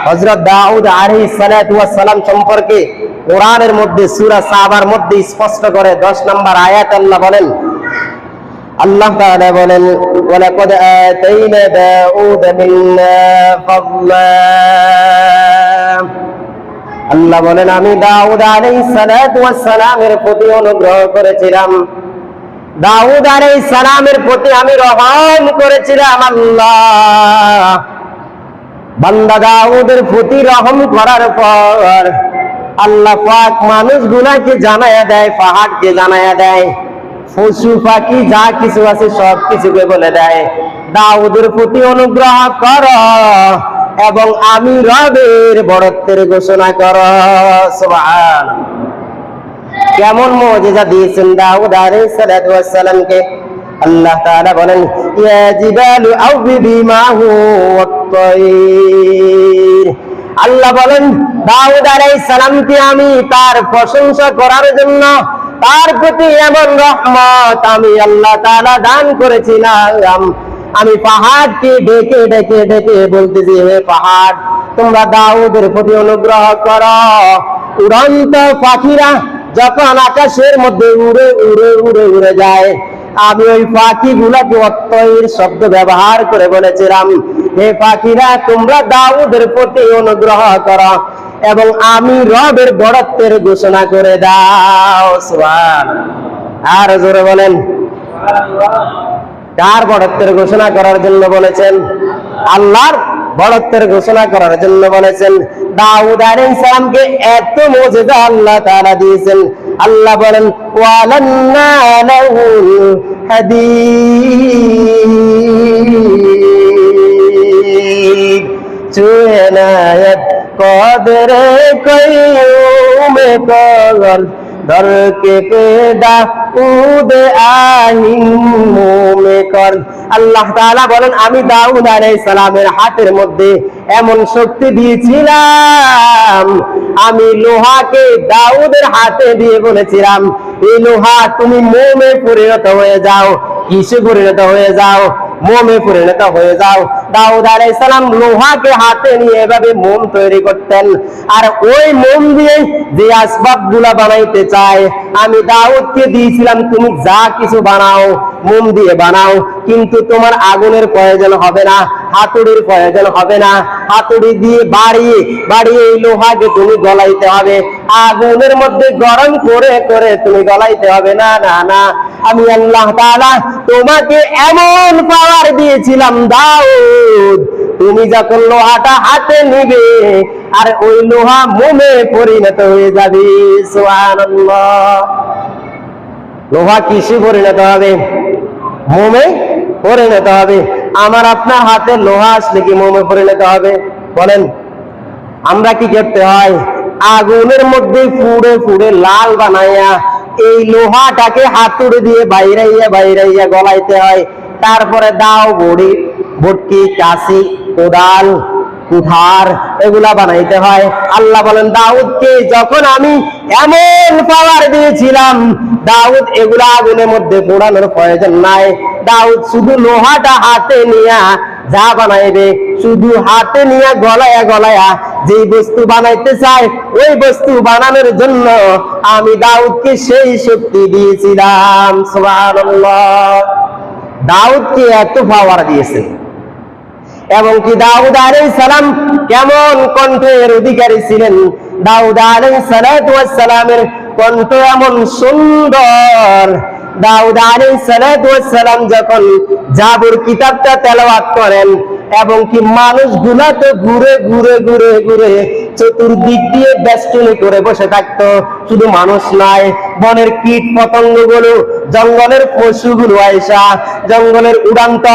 হযরত দাউদ আলাইহিস সালাতু ওয়াস সালাম সম্পর্কে কোরআনের মধ্যে সূরা সাবার মধ্যে স্পষ্ট করে 10 নম্বর আয়াত আল্লাহ বলেন, আল্লাহ তাআলা বলেন, ওয়ালাকাদ আতাইনা দাউদ মিন্না ফাদলা। আল্লাহ বলেন, আমি দাউদ আলাইহিস সালাতু ওয়াস সালামের প্রতি অনুগ্রহ করেছিলাম, দাউদ আলাইহিস সালামের প্রতি আমি রহম করেছিলাম। আল্লাহ বান্দা দাউদের প্রতি রহম করার পর আল্লাহ পাক মানুষগুলাকে জানায়া দেয়, পাহাড়কে জানায়া দেয়, পশু পাখি যা কিছু আছে সব কিছুকে বলে দেয়, দাউদের প্রতি অনুগ্রহ কর এবং আমি রবের বড়ত্বের ঘোষণা কর। সুবহানাল্লাহ। কেমন মুজিজা দিয়েছেন দাউদ আলাইহিস সালাতু ওয়াস সালামকে। আল্লাহ তাআলা বলেন, ইয়া জিবালু আউবি মাহু ওয়াত-তায়র। আল্লাহ বলেন, দাউদ আলাইহিস সালামকে আমি তার প্রশংসা করার জন্য তার প্রতি এমন রহমত আমি আল্লাহ তাআলা দান করেছিলাম। আমি পাহাড়কে ডেকে ডেকে ডেকে বলতেছি, হে পাহাড় তোমরা দাউদের প্রতি অনুগ্রহ করো। উড়ন্ত পাখিরা যখন আকাশের মধ্যে উড়ে উড়ে উড়ে উড়ে যায়, আমি ওই পাখিগুলাকে অত্যয়ের শব্দ ব্যবহার করে বলেছিলাম, হে পাখিরা তোমরা দাউদের প্রতি অনুগ্রহ করো এবং আমি রবের বড়ত্বের ঘোষণা করে দাও। সুবহানাল্লাহ। আর জোরে বলেন, কার বড়ত্বের ঘোষণা করার জন্য বলেছেন? আল্লাহর বড়ত্বের ঘোষণা করার জন্য বলেছেন। দাউদ আলাইহিস সালামকে এত মুজিজা আল্লাহ তাআলা দিয়েছেন। আল্লাহ বলেন, ওয়ালান্না লাহুল হাদীদ চুনায়াত কদরে কয়ুমে কল দরকে পেদা উদে আহিন মুমে কর। আল্লাহ তাআলা বলেন, আমি দাউদ আলাইহিস সালামের হাতের মধ্যে এমন শক্তি দিয়েছিলাম, আমি লোহাকে দাউদের হাতে দিয়ে বলেছিলাম, এই লোহা তুমি মোমে পরিণত হয়ে যাও। কিসে পরিণত হয়ে যাও? মোমে পরিণত হয়ে যাও। দাউদ আলাইহিস সালাম লোহাকে হাতে নিয়ে এভাবে মোম তৈরি করতেন, আর ওই মোম দিয়ে যে আসবাবগুলা বানাইতে চায় আমি দাউদকে দিয়েছিলাম, তুমি যা কিছু বানাও মোম দিয়ে বানাও, কিন্তু তোমার আগুনের প্রয়োজন হবে না, হাতুড়ির প্রয়োজন হবে না। হাতুড়ি দিয়ে বাড়িয়ে বাড়িয়ে এই লোহাকে তুমি গলাইতে হবে, আগুনের মধ্যে গরম করে করে তুমি গলাইতে হবে না। না না, আমি আল্লাহ তাআলা তোমাকে এমন পাওয়ার দিয়েছিলাম দাউদ, তুমি যখন লোহাটা হাতে নিবে আর ওই লোহা মোমে পরিণত হয়ে যাবে। সুবহানাল্লাহ। লোহা কিসে পরিণত হবে? মোমে পরিণত হবে। আমার আপনার হাতে লোহা আসলে কি মোমে পরিণত হবে? বলেন। আমরা কি করতে হয়? আগুনের মধ্যে পুড়ে পুড়ে লাল বানাইয়া এই লোহাটাকে হাতুড়ি দিয়ে বাইরাইয়া বাইরাইয়া গলাইতে হয়। তারপরে দাও বড়ি বটকি কাশি কোদাল কুঠার এগুলা বানাইতে হয়। আল্লাহ বলেন, দাউদকে যখন আমি এমন পাওয়ার দিয়েছিলাম, দাউদ এগুলা আগুনের মধ্যে পোড়ানোর প্রয়োজন নাই। দাউদ শুধু লোহাটা হাতে নিয়া যা বানাইবে, শুধু হাতে নিয়ে গলায়া গলায়া যে বস্তু বানাইতে চায় ওই বস্তু বানানোর জন্য আমি দাউদকে সেই শক্তি দিয়েছিলাম। সুবহানাল্লাহ। দাউদকে এত পাওয়ার দিয়েছে। এবং কি দাউদ আলাইহিস সালাম কেমন কণ্ঠের অধিকারী ছিলেন? দাউদ আলাইহিস সালাতু ওয়াস সালামের কণ্ঠ এমন সুন্দর। দাউদ আলাইহিস সালাতু ওয়াস সালাম যখন জাবুর কিতাবটা তেলাওয়াত করেন এবং কি মানুষগুলা তো ঘুরে ঘুরে ঘুরে ঘুরে চতুর্দিক দিয়ে বেষ্টনী করে বসে থাকতো। শুধু মানুষ নয়, বনের কীট পতঙ্গগুলো, জঙ্গলের পশুগুলো আয়েশা, জঙ্গলের উড়ান্ত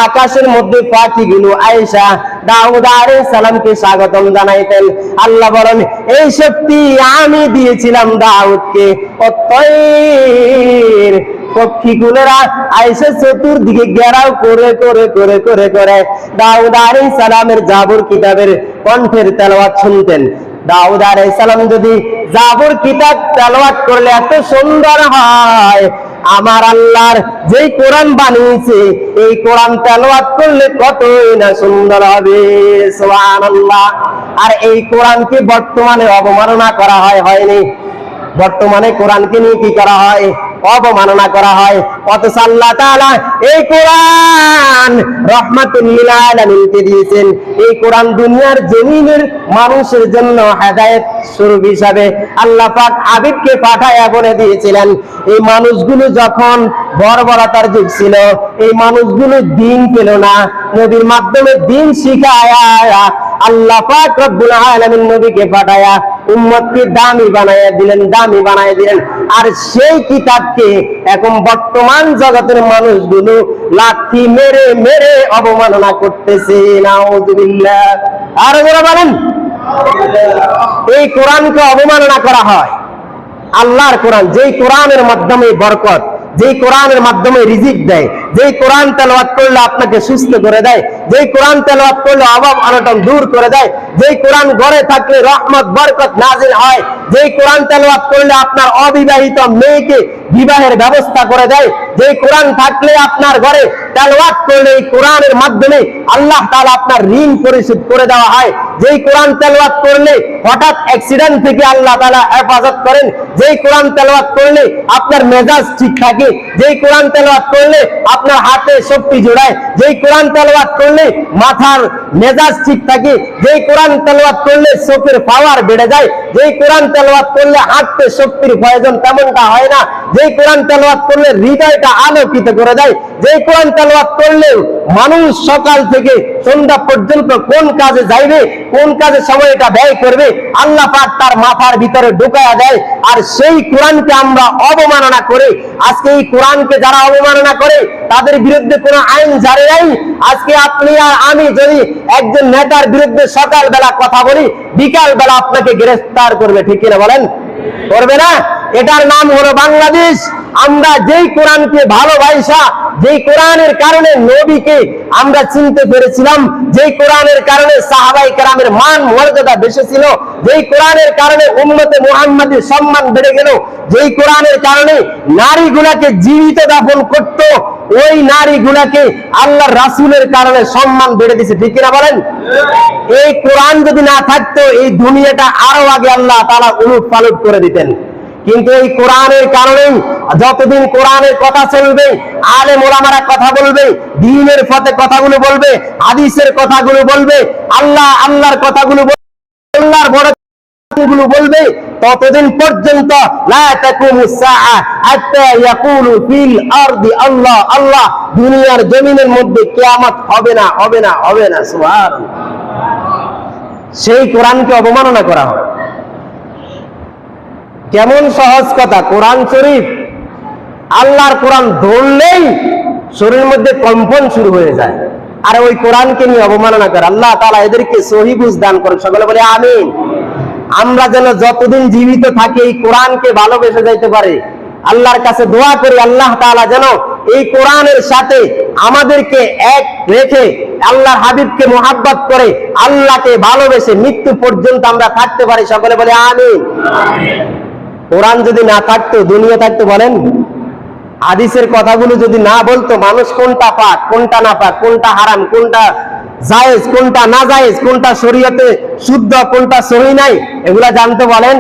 আকাশের মধ্যে পাখিগুলো আয়েশা দাউদ আলাইহিস সালামকে স্বাগতম জানাইতেন। আল্লাহ বলেন, এই শক্তি আমি দিয়েছিলাম দাউদকে। অতএব পক্ষীগুলোরা আয়েশা চতুর্দিকে ঘেরাও করে করে করে করে করে দাউদ আলাইহিস সালামের জাবুর কিতাবের কণ্ঠের তেলাওয়াত শুনতেন। দাউদ আলাইহিস সালাম যদি জাবুর কিতাব তেলাওয়াত করলে এত সুন্দর হয়, আমার আল্লাহর যেই কোরআন বানিয়েছে এই কোরআন তেলাওয়াত করলে কতই না সুন্দর হবে। সুবহানাল্লাহ। আর এই কোরআনকে বর্তমানে অবমাননা করা হয়নি? বর্তমানে কোরআনকে নিয়ে কি করা হয়? অবমাননা করা হয়। অথচ আল্লাহ তাআলা এই কোরআন রাহমাতুল লিল আলামিনকে দিয়েছেন। এই কোরআন দুনিয়ার জমিনের মানুষের জন্য হেদায়েত স্বরূপ হিসাবে আল্লাহ পাক হাবিবকে পাঠায়া বলে দিয়েছিলেন। এই মানুষগুলো যখন বর্বরতার যুগ ছিল, এই মানুষগুলো দিন পেল না, নবীর মাধ্যমে দিন শিখায়া আল্লাহ পাক রব্বুল আলামিন নবীকে পাঠায়া উম্মতকে দামি বানায়া দিলেন। আর সেই কিতাবকে এখন বর্তমান জগতের মানুষগুলো লাঠি মেরে মেরে অবমাননা করতেছে। নাউযুবিল্লাহ। আর যারা বলেন এই কোরআনকে অবমাননা করা হয়। আল্লাহর কোরআন, যেই কোরআনের মাধ্যমে বরকত, যেই কোরআনের মাধ্যমে রিজিক দেয়, যেই কোরআন তেলাওয়াত করলে আপনাকে সুস্থ করে দেয়, যেই কোরআন তেলাওয়াত করলে অভাব অনটন দূর করে দেয়, যেই কোরআন ঘরে থাকলে রহমত বরকত নাজিল হয়, যেই কোরআন তেলাওয়াত করলে আপনার অবিবাহিত মেয়েকে বিবাহের ব্যবস্থা করে দেয়, যেই কোরআন থাকলে আপনার ঘরে তেলাওয়াত করলে এই কোরআনের মাধ্যমে আল্লাহ তাআলা আপনার ঋণ পরিশোধ করে দেওয়া হয়, যেই কোরআন তেলাওয়াত করলে হঠাৎ অ্যাক্সিডেন্ট থেকে আল্লাহ তাআলা হেফাজত করেন, যেই কোরআন তেলাওয়াত করলে আপনার মেজাজ ঠিক থাকে, যেই কোরআন তেলাওয়াত করলে আপনার হাতে শক্তি জোড়ায়, যেই কোরআন তেলাওয়াত করলে মাথার মেজাজ ঠিক থাকে, যেই কোরআন তেলাওয়াত করলে চোখের পাওয়ার বেড়ে যায়, যেই কোরআন তেলাওয়াত করলে হাঁটতে শক্তির প্রয়োজন তেমনটা হয় না, যেই কোরআন তেলাওয়াত করলে হৃদয়টা আলোকিত করে দেয়, যেই কোরআন তেলাওয়াত করলে মানুষ সকাল থেকে সন্ধ্যা পর্যন্ত কোন কাজে যাইবে, কোন কাজে সময়টা ব্যয় করবে আল্লাহ পাক তার মাথার ভিতরে ঢুকায়া দেয়। আর সেই কোরআনকে আমরা অবমাননা করে, আজকে এই কোরআনকে যারা অবমাননা করে তাদের বিরুদ্ধে কোনো আইন জারি নাই। আজকে আপনি আর আমি যদি একজন নেতার বিরুদ্ধে সকাল বেলা কথা বলি, বিকাল বেলা আপনাকে গ্রেফতার করবে, ঠিক কিনা বলেন? করবে না? এটার নাম হলো বাংলাদেশ। আমরা যেই কোরআনকে ভালোবাসা, যেই কোরআনের কারণে নবীকে আমরা চিনতে পেরেছিলাম, যেই কোরআনের কারণে সাহাবায়ে কেরামের মান মর্যাদা বেশি ছিল, যেই কোরআনের কারণে উম্মতে মুহাম্মাদের সম্মান বেড়ে গেল, যেই কোরআনের কারণে নারীগুলাকে জীবিত দাফন করত, ওই নারীগুলাকে আল্লাহর রাসূলের কারণে সম্মান বেড়ে দিয়েছে, ঠিক কিনা বলেন? এই কোরআন যদি না থাকতো এই দুনিয়াটা আরো আগে আল্লাহ তাআলা উলট পালট করে দিতেন। কিন্তু এই কোরআনের কারণে যতদিন কোরআনের কথা চলবে, আলেম ওলামারা কথা বলবে, দ্বীনের পথে কথাগুলো বলবে, হাদিসের কথাগুলো বলবে, আল্লাহর কথাগুলো বলবে, আল্লাহর বড় কথাগুলো বলবে, ততদিন পর্যন্ত লা তাকুমুস সাআ হাত্তা ইয়াকুলু ফিল আরদি আল্লাহ আল্লাহ, দুনিয়ার জমিনের মধ্যে কিয়ামত হবে না, হবে না, হবে না। সুবহানাল্লাহ। সেই কোরআনকে অবমাননা করা হয়। কেমন সহজ কথা! কোরআন শরীফ, আল্লাহর কোরআন ধরলেই শরীরের মধ্যে কম্পন শুরু হয়ে যায়। আর ওই কোরআনকে নিয়ে অবমাননা করে। আল্লাহ তাআলা এদেরকে সহি বুঝ দান করুন, সকলে বলে আমিন। আমরা যেন যতদিন জীবিত থাকি এই কোরআনকে ভালোবেসে যাইতে পারি। আল্লাহর কাছে দোয়া করি আল্লাহ তাআলা যেন এই কোরআনের সাথে আমাদেরকে এক রেখে আল্লাহর হাবিবকে মুহাব্বত করে আল্লাহকে ভালোবেসে মৃত্যু পর্যন্ত আমরা থাকতে পারি, সকলে বলে আমিন। কোরআন যদি না থাকতো, দুনিয়া থাকতো বলেন? হাদিসের কথাগুলো যদি না বলতো, মানুষ কোনটা পাক কোনটা না পাক, কোনটা হারাম কোনটা জায়েজ কোনটা না জায়েজ, কোনটা শরীয়তে শুদ্ধ কোনটা সহি নাই, এগুলা জানতে বলেন?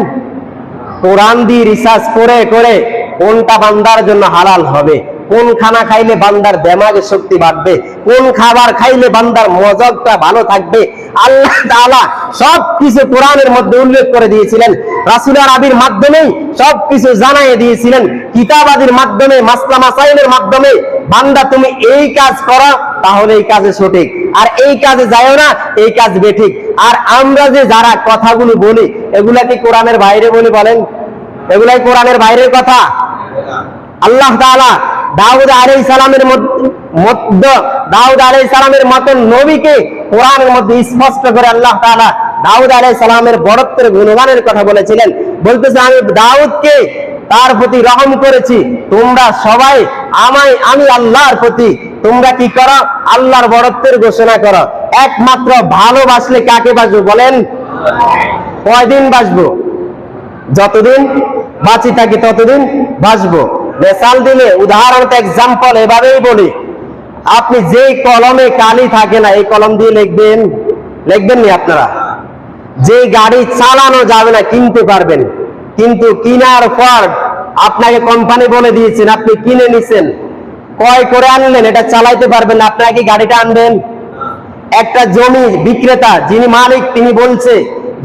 কোরআন দিয়ে রিসার্চ করে করে কোনটা বান্দার জন্য হালাল হবে, কোন খানা খাইলে বান্দার দেমাগে শক্তি বাড়বে, কোন খাবার খাইলে বান্দার মজবটা ভালো থাকবে, আল্লাহ তাআলা সবকিছু কোরআনের মধ্যে উল্লেখ করে দিয়েছিলেন। রাসূলের আরবির মাধ্যমে সবকিছু জানাইয়ে দিয়েছিলেন। কিতাবাদির মাধ্যমে, মাসলা মাসাইলের মাধ্যমে, বান্দা তুমি এই কাজ করো তাহলে এই কাজে সঠিক, আর এই কাজে যাও না এই কাজ বেঠিক। আর আমরা যে যারা কথাগুলো বলি এগুলা কি কোরআনের বাইরে বলি বলেন? এগুলাই কোরআনের বাইরের কথা। আল্লাহ তাআলা দাউদ আলাইহিস সালামের মতন নবীকে কোরআনের মধ্যে স্পষ্ট করে আল্লাহ তাআলা দাউদ আলাইহিস সালামের বড়ত্বের গুণগানের কথা বলেছিলেন। বলতেছে আমি দাউদকে তার প্রতি রহম করেছি, তোমরা সবাই আমি আল্লাহর প্রতি তোমরা কি করো? আল্লাহর বড়ত্বের ঘোষণা করো। একমাত্র ভালোবাসলে কাকে বাসবো বলেন? কয়দিন বাসবো? যতদিন বাঁচি থাকি ততদিন বাসবো। মেসাল দিলে উদাহরণত এক্সাম্পল এভাবেই বলি, আপনি যেই কলমে কালি থাকে না এই কলম দিয়ে লিখবেন? লিখবেন নি আপনারা? যে গাড়ি চালানো যাবে না কিনতে পারবেন, কিন্তু কেনার পর আপনাকে কোম্পানি বলে দিয়েছেন, আপনি কিনে নিছেন, ক্রয় করে আনলেন, এটা চালাইতে পারবেন না, আপনারা কি গাড়িটা আনবেন? একটা জমি বিক্রেতা যিনি মালিক তিনি বলছে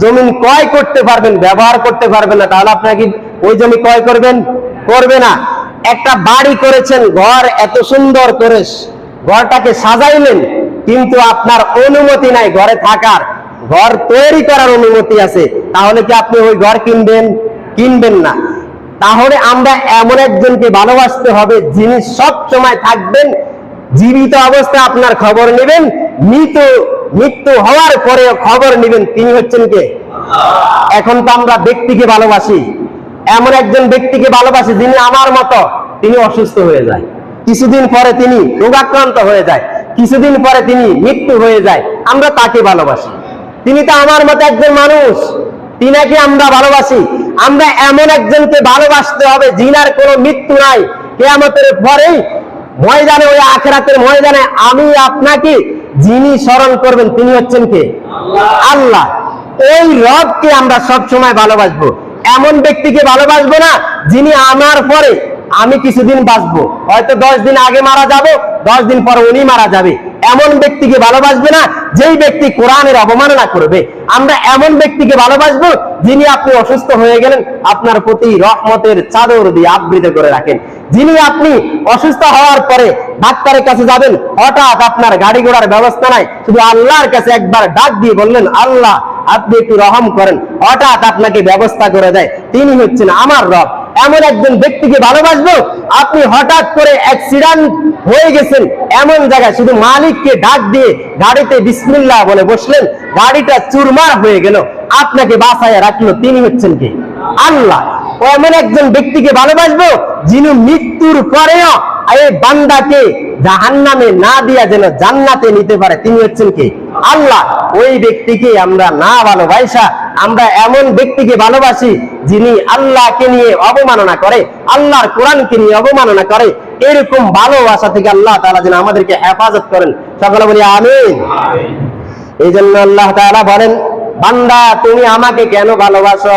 জমি ক্রয় করতে পারবেন, ব্যবহার করতে পারবেন না, তাহলে আপনারা কি ওই জমি ক্রয় করবেন? করবে না। একটা বাড়ি করেছেন, ঘর এত সুন্দর করে ঘরটাকে সাজাইলেন, কিন্তু আপনার অনুমতি নাই ঘরে থাকার, ঘর তৈরি করার অনুমতি আছে, তাহলে কি আপনি ওই ঘর কিনবেন? কিনবেন না। তাহলে আমরা এমন একজনকে ভালোবাসতে হবে যিনি সব সময় থাকবেন, জীবিত অবস্থায় আপনার খবর নেবেন, মৃত্যু হওয়ার পরে খবর নেবেন, তিনি হচ্ছেন কে? এখন তো আমরা ব্যক্তিকে ভালোবাসি, এমন একজন ব্যক্তিকে ভালোবাসি যিনি আমার মতো, তিনি অসুস্থ হয়ে যায়, কিছুদিন পরে তিনি রোগাক্রান্ত হয়ে যায়, কিছুদিন পরে তিনি মৃত্যু হয়ে যায়, আমরা তাকে ভালোবাসি। তিনি তো আমার মতো একজন মানুষ, তিনাকে আমরা ভালোবাসি। আমরা এমন একজনকে ভালোবাসতে হবে যিনার কোনো মৃত্যু নাই, কিয়ামতের পরেই ময়দানে, ওই আখিরাতের ময়দানে আমি আপনাকে যিনি স্মরণ করবেন তিনি হচ্ছেন কে? আল্লাহ। ওই রবকে আমরা সব সময় ভালোবাসবো, এমন ব্যক্তিকে ভালোবাসবো না যিনি আমার পরে আমি কিছুদিন বাঁচবো, হয়তো 10 দিন আগে মারা যাব, 10 দিন পরে উনি মারা যাবে, এমন ব্যক্তিকে ভালোবাসবে না যেই ব্যক্তি কোরআনের অবমাননা করবে। আমরা এমন ব্যক্তিকে ভালোবাসবো যিনি আপনি অসুস্থ হয়ে গেলেন আপনার প্রতি রহমতের চাদর দিয়ে আবৃত করে রাখেন, যিনি আপনি অসুস্থ হওয়ার পরে ডাক্তারের কাছে যাবেন, হঠাৎ আপনার গাড়ি ঘোড়ার ব্যবস্থা নাই, শুধু আল্লাহর কাছে একবার ডাক দিয়ে বললেন আল্লাহ আপনি একটু রহম করেন, হঠাৎ আপনাকে ব্যবস্থা করে দেয়, তিনি হচ্ছেন আমার রব। এমন একজন ব্যক্তিকে ভালোবাসবো, আপনি হঠাৎ করে অ্যাক্সিডেন্ট হয়ে গেছেন এমন জায়গায়, শুধু মালিককে ডাক দিয়ে গাড়িতে বিসমিল্লাহ বলে বসলেন, গাড়িটা চুরমার হয়ে গেল, আপনাকে বাঁচায় রাখলো, তিনি হচ্ছেন কে? আল্লাহ। ও এমন একজন ব্যক্তিকে ভালোবাসবো যিনি মৃত্যুর পরেও এই বান্দাকে জাহান্নামে না দিয়া যেন জান্নাতে নিতে পারে, তিনি হচ্ছেন কে? আল্লাহ। ওই ব্যক্তিকে আমরা না ভালোবাসা আমরা এমন ব্যক্তিকে ভালোবাসি যিনি আল্লাহকে নিয়ে অবমাননা করে, আল্লাহর কোরআনকে নিয়ে অবমাননা করে, এরকম ভালোবাসা থেকে আল্লাহ তাআলা যেন আমাদেরকে হেফাজত করেন, সকলে বলি আমিন। এই জন্য আল্লাহ তাআলা বলেন, বান্দা তুমি আমাকে কেন ভালোবাসো?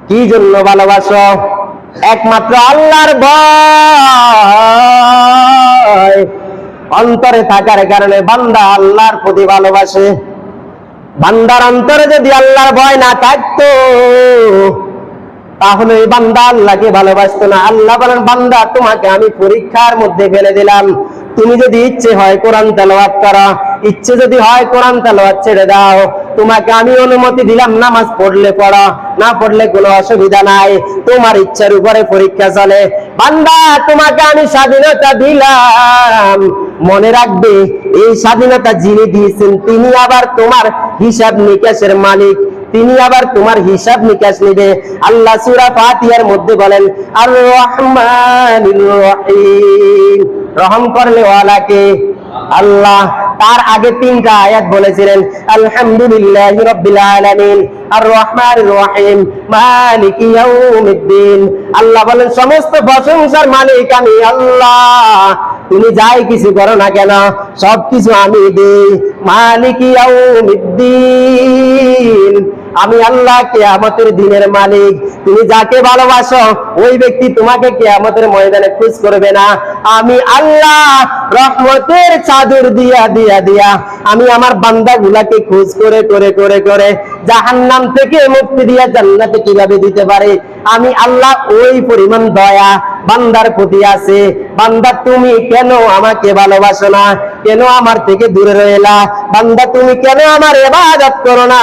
কি জন্য ভালোবাসো? একমাত্র আল্লাহর ভয় অন্তরে থাকার কারণে বান্দা আল্লাহর প্রতি ভালোবাসে। বান্দার অন্তরে যদি আল্লাহর ভয় না থাকতো তাহলে এই বান্দা আল্লাহকে ভালোবাসতো না। আল্লাহ বলেন, বান্দা তোমাকে আমি পরীক্ষার মধ্যে ফেলে দিলাম, তুমি যদি ইচ্ছে হয় কোরআন তেলাওয়াত করো, ইচ্ছে যদি হয় কোরআন তেলাওয়াত ছেড়ে দাও, তোমাকে আমি অনুমতি দিলাম নামাজ পড়লে পড়ো, না পড়লে কোনো অসুবিধা নাই, তোমার ইচ্ছার উপরে পরীক্ষা চলে। বান্দা তোমাকে আমি স্বাধীনতা দিলাম, মনে রাখবে এই স্বাধীনতা যিনি দিয়েছেন তিনি আবার তোমার হিসাব নিকাশের মালিক, তিনি আবার তোমার হিসাব নিকাশ নেবে। আল্লাহ সূরা ফাতিহার মধ্যে বলেন আর রহমানির রহিম, রহম করলে ওয়ালাকে আল্লাহ। তার আগে 3টা আয়াত বলেছিলেন আলহামদুলিল্লাহি রাব্বিল আলামিন আর রহমানির রহিম মালিকি ইয়াউমিদ্দিন। আল্লাহ বলেন সমস্ত প্রশংসার মালিক আমি আল্লাহ, তুমি যাই কিছু করো না কেন সবকিছু আমি দেই। মালিকি ইয়াউমিদ্দিন, আমি আল্লাহ কিয়ামতের দিনের মালিক। তুমি যাকে ভালোবাসো ওই ব্যক্তি তোমাকে কিয়ামতের ময়দানে খুশ করবে না। আমি আল্লাহ রহমতের চাদর দিয়া দিয়া দিয়া আমি আমার বান্দাগুলাকে খুশ করে করে করে করে জাহান্নাম থেকে মুক্তি দিয়া জান্নাতে কিভাবে দিতে পারে, আমি আল্লাহ ওই পরিমাণ দয়া বান্দার প্রতি আছে। বান্দা তুমি কেন আমাকে ভালোবাসো না? কেন আমার থেকে দূরে রইলা? বান্দা তুমি কেন আমার ইবাদত করো না?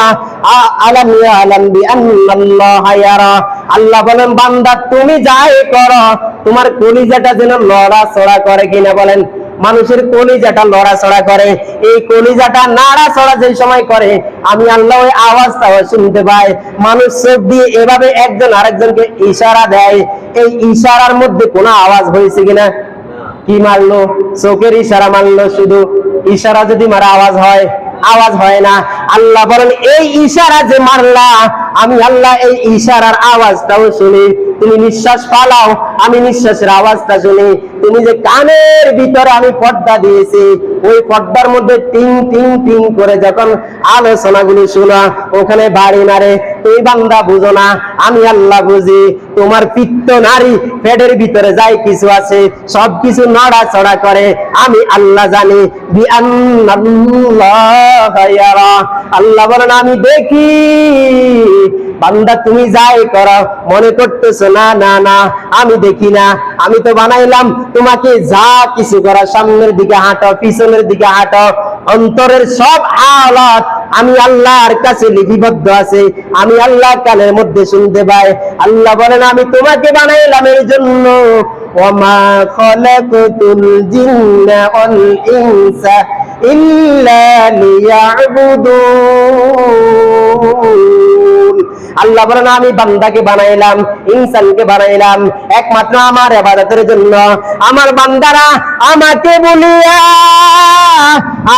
আলাম ইয়ালাম বিআন্নাল্লাহা ইয়ারা। আল্লাহ বলেন বান্দা তুমি যাই করো তোমার কলিজাটা যেন লড়াচড়া করে কিনা। বলেন মানুষের কলিজাটা লড়াচড়া করে, এই কলিজাটা নাড়াচড়া যে সময় করে আমি আল্লাহ ওই আওয়াজটাও শুনতে পাই। মানুষ চোখ দিয়ে এভাবে একজন আরেকজনকে ইশারা দেয়, এই ইশারার মধ্যে কোনো আওয়াজ হয়েছে কিনা? কি মারলো? চোখের ইশারা মারলো, শুধু ইশারা যদি মারা আওয়াজ হয়? আওয়াজ হয় না। আল্লাহ বলেন এই ইশারা যে মারলা আমি আল্লাহ এই ইশারার আওয়াজটাও শুনি। তুমি নিঃশ্বাস ফালাও, আমি নিঃশ্বাসের আওয়াজটা শুনি। তুমি যে কানের ভিতরে আমি পর্দা দিয়েছি, ওই পর্দার মধ্যে টিং টিং টিং করে যখন আলোচনাগুলো শোনা, ওখানে বাড়ি মারে। তুমি বান্দা বুঝো না, আমি আল্লাহ বুঝি। তোমার পিত্ত নারী পেটের ভিতরে যাই কিছু আছে সবকিছু নড়াচড়া করে, আমি আল্লাহ জানি। আল্লাহ বলেন আমি দেখি। বান্দা তুমি যাই করো মনে করতেছো না, না না আমি দেখি না। আমি তো বানাইলাম তোমাকে যা কিছু করা, সামনের দিকে হাঁটো, পিছনের দিকে হাঁটো, অন্তরের সব হালাত আমি আল্লাহর কাছে লিপিবদ্ধ আছে, আমি আল্লাহ কানের মধ্যে শুনতে পাই। আল্লাহ বলেন আমি তোমাকে বানাইলাম এর জন্য। ওয়ামা খালাকাতুল জিন্না ওয়াল ইনসা ইল্লা লিয়াবুদুন। আল্লাহ বলেন আমি বান্দাকে বানাইলাম, ইনসানকে বানাইলাম একমাত্র আমার ইবাদতের জন্য। আমার বান্দারা আমাকে বলিয়া,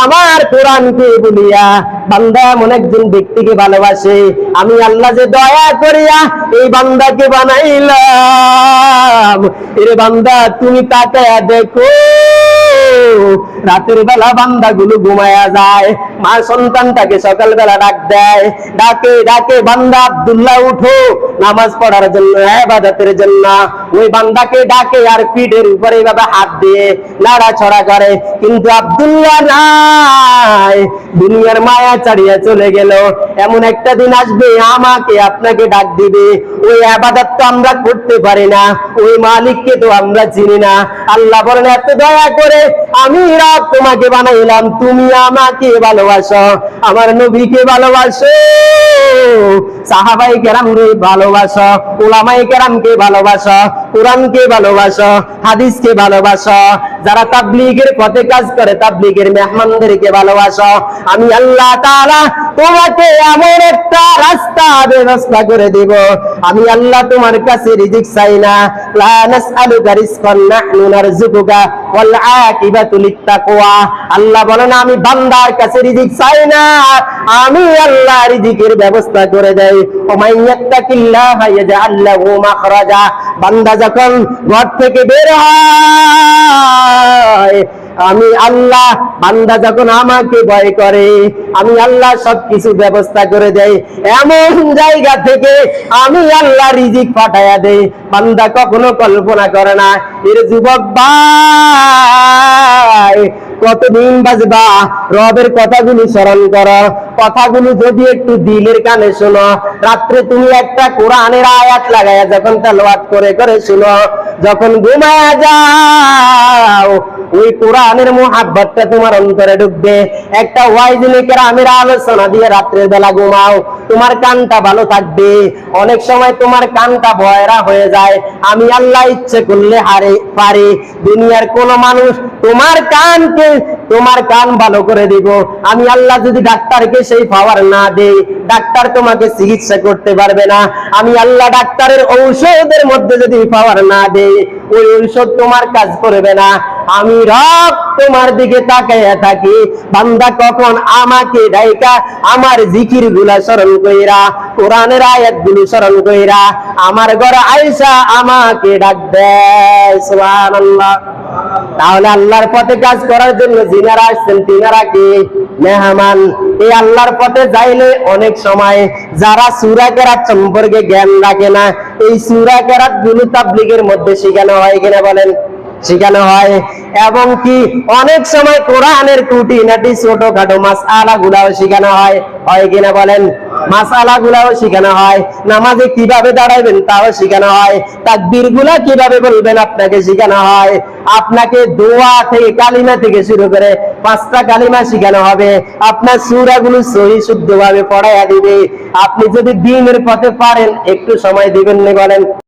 আমার কোরআনকে বলিয়া, বান্দা এমন একজন ব্যক্তিকে ভালোবাসে, আমি আল্লাহ যে দয়া করিয়া এই বান্দাকে বানাইলাম। এরে বান্দা তুমি তাকায়া দেখো, রাতের বেলা বান্দাগুলো ঘুমায়া যায়, মা সন্তানটাকে সকালবেলা ডাক দেয়, ডাকে ডাকে বান্দা আব্দুল্লাহ উঠো নামাজ পড়ার জন্য, ইবাদতের জন্য। ওই বান্দাকে ডাকে আর পিঠের উপরে এইভাবে হাত দিয়ে নাড়াছড়া করে, কিন্তু আব্দুল্লাহ নাই, দুনিয়ার মায়া ছাড়িয়ে চলে গেল। এমন একটা দিন আসবে আমাকে আপনাকে ডাক দিবে, ওই ইবাদত তো আমরা করতে পারি না, ওই মালিককে তো আমরা চিনি না। আল্লাহ বলেন এত দয়া করে আমি রব তোমাকে বানাইলাম, তুমি আমাকে ভালোবাসো, আমার নবীকে ভালোবাসো, সাহাবায়ে কেরামকে ভালোবাসো, উলামায়ে কেরামকে ভালোবাসো, কোরআনকে ভালোবাসো, হাদিসকে ভালোবাসো, যারা তাবলীগের পথে কাজ করে তাবলীগের মেহমানদেরকে ভালোবাসো। আমি আল্লাহ তাআলা তোমাকে এমন একটা রাস্তা ব্যবস্থা করে দেব, আমি আল্লাহ তোমার কাছে রিজিক চাই না। লা নাসআলুকা রিজকান নাহনু নারযুকুকা ওয়াল আকিবাতু লিত্তাকওয়া। আল্লাহ বলেন আমি বান্দার কাছে রিজিক চাই না, আমি আল্লাহ রিজিকের ব্যবস্থা করে দেই। ওয়া মান ইয়াত্তাকিল্লাহা ইয়াজআল লাহু মাখরাজা। বান্দা যখন ঘর থেকে বের হয়, আমি আল্লাহ, বান্দা যখন আমাকে ভয় করে, আমি আল্লাহ সবকিছু ব্যবস্থা করে দেই। এমন জায়গা থেকে আমি আল্লাহ রিজিক পাঠায়া দেই, বান্দা কখনো কল্পনা করে না। এর যুবক ভাই কতদিন বাজবা, রবের কথাগুলো স্মরণ করো, কথাগুলো যদি একটু দিলের কানে শোনো। রাত্রে তুমি একটা কোরআনের আয়াত লাগায়া যখন তেলাওয়াত করে করে শুনো, যখন ঘুমায়া যাও, ওই কোরআনের মুহাব্বতটা তোমার অন্তরে ঢুকবে। একটা ওয়াইজ কেরামের আলোচনা দিয়ে রাত্রের বেলা ঘুমাও, তোমার কানটা ভালো থাকবে। অনেক সময় তোমার কানটা বয়রা হয়ে যায়, আমি আল্লাহ ইচ্ছে করলে পারি, দুনিয়ার কোন মানুষ তোমার কান ভালো করে দিব। আমি আল্লাহ যদি ডাক্তারকে সেই পাওয়ার না দেই, ডাক্তার তোমাকে চিকিৎসা করতে পারবে না। আমি আল্লাহ ডাক্তারের ঔষধের মধ্যে যদি পাওয়ার না দেই, ওই ঔষধ তোমার কাজ করবে না। আমি রব তোমার দিকে তাকাইয়া থাকি, বান্দা কখন আমাকে ডাইকা আমার জিকির গুলা স্মরণ কইরা, কোরআনের আয়াত গুলো স্মরণ কইরা আমার ঘরে আইসা আমাকে ডাক দেয়। সুবহানাল্লাহ। তাহলে আল্লাহর পথে কাজ করার জন্য যিনারা আসছেন তিনারা কি মেহমান। এই আল্লাহর পথে যাইলে অনেক সময় যারা সূরা কেরাত সম্পর্কে জ্ঞান রাখে না, এই সূরা কেরাত গুলো তাবলীগের মধ্যে শেখানো হয় কিনা বলেন? শেখানো হয়। এবং কি অনেক সময় কোরআনের খুঁটিনাটি ছোটখাটো মাসআলা গুলাও শেখানো হয়, হয় কিনা বলেন? মাসআলা গুলাও শেখানো হয়। নামাজে কিভাবে দাঁড়াবেন তাও শেখানো হয়। তাকবীর গুলা কিভাবে বলবেন আপনাকে শেখানো হয়। আপনাকে দোয়া থেকে কালিমা থেকে শুরু করে 5টা কালিমা শেখানো হবে। আপনার সূরা গুলো সহি শুদ্ধভাবে পড়াইয়া দিবে। আপনি যদি দ্বীনের পথে পারেন একটু সময় দিবেন না বলেন?